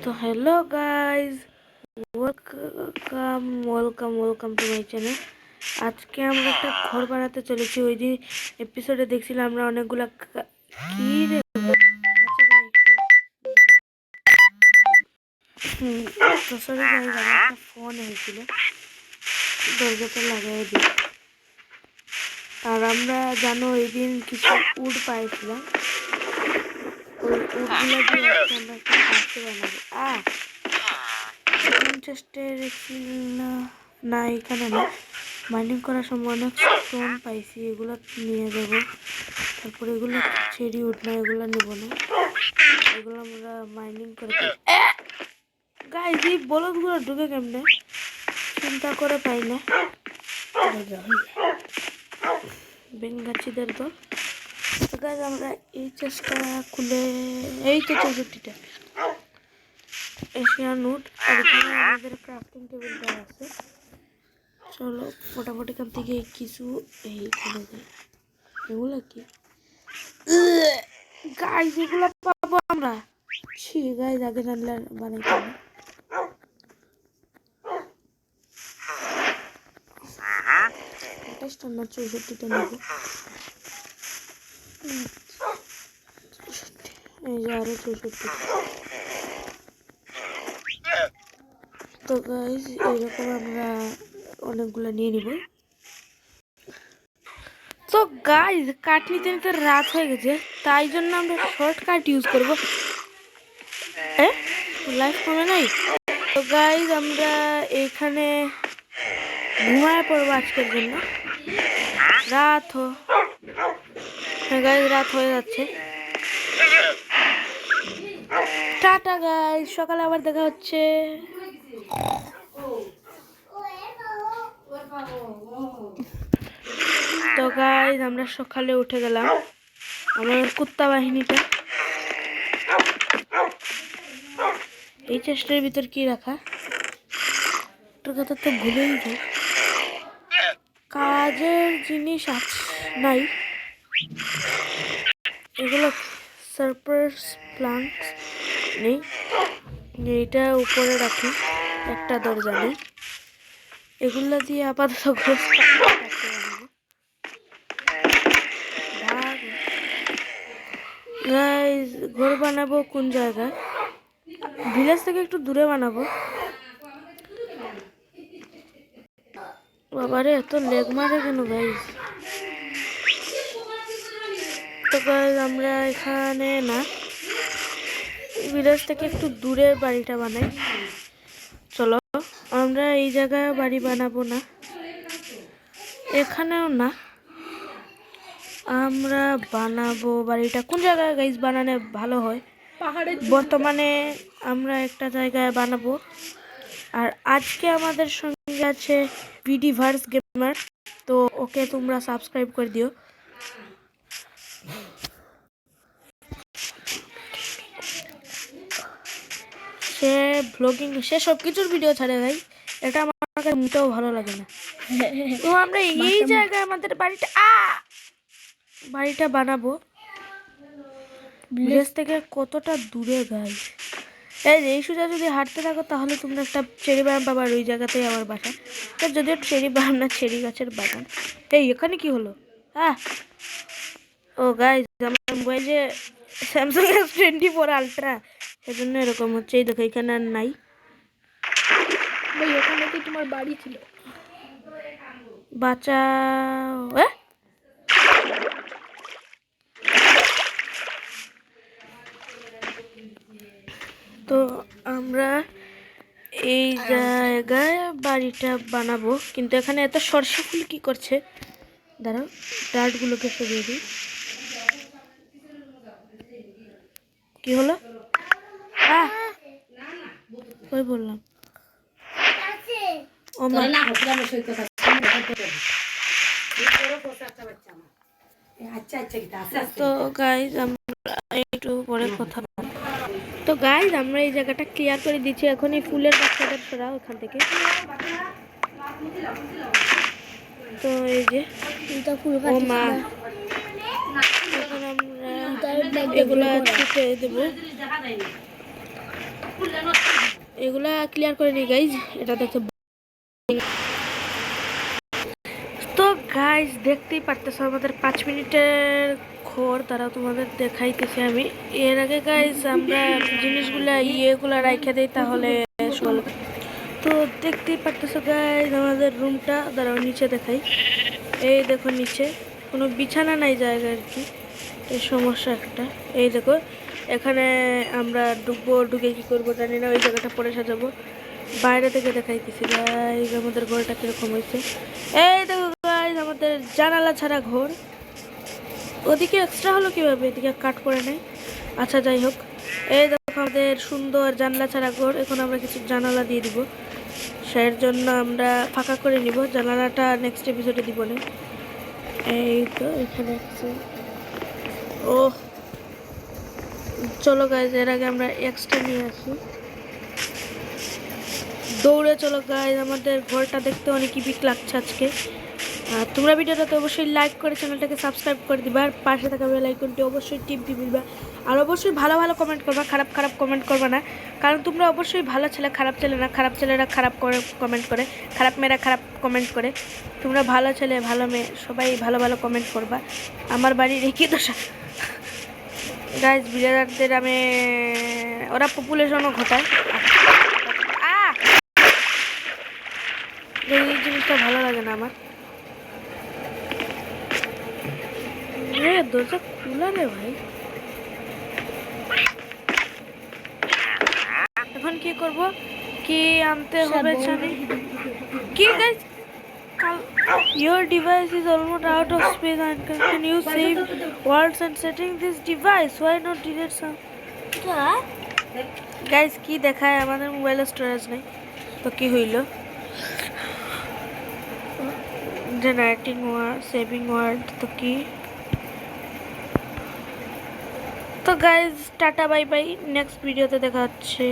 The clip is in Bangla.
তো hello guys, welcome to my channel. আজকে আমরা একটা ঘর বানাতে চলেছি। ওই দিন এপিসোডে দেখছিলাম আমরা অনেকগুলা কি রে তো সরি গাইজ, আমার একটা ফোন হয়েছিল, দরজাটা লাগাই দিই। আর আমরা জানো ওই দিন কিছু উড পাইছিলাম, ওই উডগুলো দিয়ে আমরা একটা কাছে বানাবো। ইন্টারেস্টেড না, এখানে না, মাইনিং করার সময় অনেক স্টোন পাইছি, এগুলো নিয়ে যাবো। তারপরে এগুলো চেরি উঠ না, এগুলো নেব না, এগুলো আমরা মাইনিং করে গাইজ। এই বলদগুলো ঢুকে কেমনে চিন্তা করে পাই না, বেঙ্গাচিদের দল। তো গাইজ আমরা এই চেষ্টা খুলে, এই তো 64টা এশিয়ান উড, আর এখানে আমাদের ক্রাফটিং টেবিলটা আছে। চলো মোটামুটি কাম থেকে কিছু এই করে দেয়। এগুলো কি গাইজ, এগুলো পাবো আমরা? ছি গাইজ, আগে জানলে বানাইতে না। 28টা না 64টা নেব। এই যে আরো 64টা। তো গাইজ এইরকম আমরা অনেকগুলো নিয়ে নিব। তো গাইজ কাট নিতে নিতে রাত হয়ে গেছে, তাই জন্য আমরা শর্টকাট ইউজ করব। লাইফ কমে নাই। তো গাইজ আমরা এখানে ঘুমায় পড়বো আজকের জন্য। রাত গাইজ, রাত হয়ে যাচ্ছে। টাটা গাইজ, সকালে আবার দেখা হচ্ছে। তো গাইজ আমরা সকালে উঠে গেলাম। আমার কুত্তা বাহিনীটা এই চেষ্টার ভিতর কি রাখা, তোর কথা তো ভুলেই যাই। কাজের জিনিস নাই, এগুলো সারপ্রাইজ প্লান্টস নেই, এইটা উপরে রাখি, একটা দরজা নেই। এগুলো দিয়ে আপাতত ঘর বানাবো কোন জায়গায়? ভিলেজ থেকে একটু দূরে বানাবো। বাবারে এত লেগ মারে কেন গাইজ? তো গাইজ আমরা এখানে না, ভিলেজ থেকে একটু দূরে বাড়িটা বানাই। চলো আমরা এই জায়গায় বাড়ি বানাবো না, এখানেও না, আমরা বানাবো বাড়িটা কোন জায়গায় গাইজ বানালে ভালো হয়? বর্তমানে আমরা একটা জায়গায় বানাবো। আর আজকে আমাদের সঙ্গে আছে ভিডিভার্স গেমার, তো ওকে তোমরা সাবস্ক্রাইব করে দিও। সে ব্লগিং, সে সব কিছুর ভিডিও ছাড়ে ভাই, এটা আমার কাছে মোটেও ভালো লাগে না। তো আমরা এই জায়গায় আমাদের বাড়িটা বানাবো। ভিলেজ থেকে কতটা দূরে গাইজ, এই সোজা যদি হাঁটতে থাকো তাহলে তোমরা একটা চেরি বাগান পাবা। ওই জায়গাতেই আমার বাসা, যদিও চেরি বাগান না, চেরি গাছের বাগান। এই এখানে কি হলো? ও গাইজ আমার মোবাইলে স্যামসাং S24 আলট্রা, সেজন্য এরকম হচ্ছে। এই দেখো এখানে আর নাই। ওখানে কি তোমার বাড়ি ছিল? বাঁচাও। তো আমরা এই জায়গায় বাড়িটা বানাবো, কিন্তু এখানে এত সরষে ফুল কি করছে? দাঁড়াও, ডার্টগুলোকে সরিয়ে দিই। কি হলো? ওই বললাম ও মা। তো গাইজ আমরা একটু পরে কথা। তো গাইজ আমরা এই জায়গাটা ক্লিয়ার করে দিচ্ছি। এখন এই ফুলের বাচ্চাটা সরাও ওখান থেকে। তো এই যে ও মা, এখন আমরা এগুলা ছুটে দেবো। এগুলা ক্লিয়ার করে নিই গাইজ। এটা দেখতে তো গাইজ দেখতেই পারতেছো আমাদের 5 মিনিটের ঘর, তারা তোমাদের দেখাইতেছে আমি। এর আগে গাইজ আমরা জিনিসগুলা ইয়েগুলা রাইখা দিই, তাহলে তো দেখতেই পারতেছো গাইজ আমাদের রুমটা। দাঁড়াও নিচে দেখাই। এই দেখো নিচে কোনো বিছানা নাই জায়গা আর কি, এই সমস্যা একটা। এই দেখো এখানে আমরা ঢুকবো, ঢুকে কি করবো জানি না, ওই জায়গাটা পরে সাজাবো। বাইরে থেকে দেখাইতেছি গাইজ আমাদের ঘরটা কিরকম হয়েছে। এই দেখো গাইজ আমাদের জানালা ছাড়া ঘর। ওদিকে এক্সট্রা হলো কিভাবে, এদিকে কাট করে নেই। আচ্ছা যাই হোক, এই দেখো আমাদের সুন্দর জানলা ছাড়া ঘর। এখন আমরা কিছু জানালা দিয়ে দিব, সের জন্য আমরা ফাঁকা করে নিব। জানালাটা নেক্সট এপিসোডে দিব না। এই তো এখানে ও চলো গাইজ, এর আগে আমরা এক্সট্রা নিয়ে আসি। দৌড়ে চলো গাইজ, আমাদের ঘরটা দেখতে অনেক ইপিক লাগছে আজকে। আর তোমরা ভিডিওটাতে অবশ্যই লাইক করে চ্যানেলটাকে সাবস্ক্রাইব করে দিবা, আর পাশে থাকা বেল আইকনটি অবশ্যই টিপ দিবা। আর অবশ্যই ভালো ভালো কমেন্ট করবা, খারাপ খারাপ কমেন্ট করবা না। কারণ তোমরা অবশ্যই ভালো ছেলে, খারাপ ছেলে না। খারাপ ছেলেরা খারাপ করে কমেন্ট করে, খারাপ মেয়েরা খারাপ কমেন্ট করে। তোমরা ভালো ছেলে ভালো মেয়ে সবাই ভালো ভালো কমেন্ট করবা। আমার বাড়ির একই দশা গাইজ, বিড়ালদের আমি ওরা পপুলেশনও ঘটায়। এই জিনিসটা ভালো লাগে না আমার। দরজা খোলা রে ভাই। এখন কি করব, কি আনতে হবে জানি কি guys. Your device is almost out of space and can you save words and setting this device? Why not delete some? Guys কি দেখায় আমাদের মোবাইলে স্টোরেজ নেই, তো কি হইল? জেনারেটিং ওয়ার্ড, সেভিং ওয়ার্ড, তো কি? তো guys tata bye bye, next ভিডিওতে দেখা হচ্ছে।